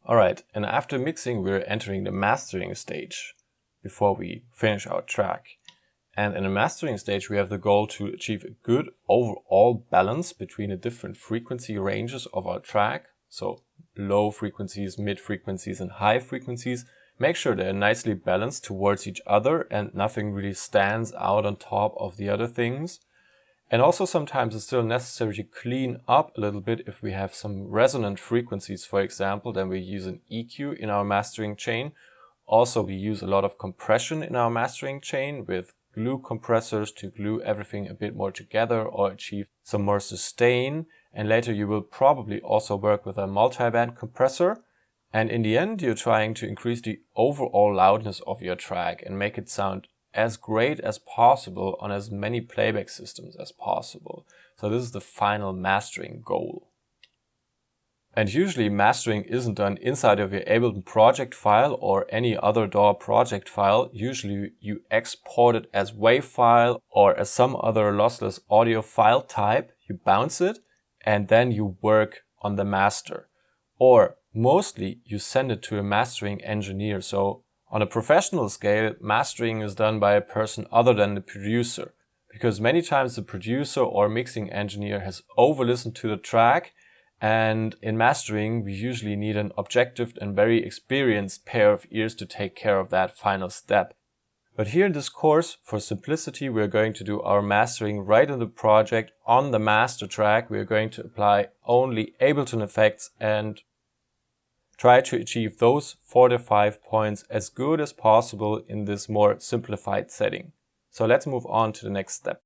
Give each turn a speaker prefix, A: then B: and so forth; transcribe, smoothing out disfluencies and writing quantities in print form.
A: Alright, and after mixing, we're entering the mastering stage before we finish our track. And in the mastering stage, we have the goal to achieve a good overall balance between the different frequency ranges of our track. So low frequencies, mid frequencies, and high frequencies. Make sure they're nicely balanced towards each other and nothing really stands out on top of the other things. And also sometimes it's still necessary to clean up a little bit if we have some resonant frequencies, for example, then we use an EQ in our mastering chain. Also, we use a lot of compression in our mastering chain with glue compressors to glue everything a bit more together or achieve some more sustain. And later you will probably also work with a multiband compressor. And in the end, you're trying to increase the overall loudness of your track and make it sound as great as possible on as many playback systems as possible. So this is the final mastering goal. And usually mastering isn't done inside of your Ableton project file or any other DAW project file. Usually you export it as WAV file or as some other lossless audio file type. You bounce it and then you work on the master. Or mostly you send it to a mastering engineer. So on a professional scale, mastering is done by a person other than the producer, because many times the producer or mixing engineer has over-listened to the track, and in mastering we usually need an objective and very experienced pair of ears to take care of that final step. But here in this course, for simplicity, we're going to do our mastering right in the project on the master track. We're going to apply only Ableton effects and try to achieve those 4 to 5 points as good as possible in this more simplified setting. So let's move on to the next step.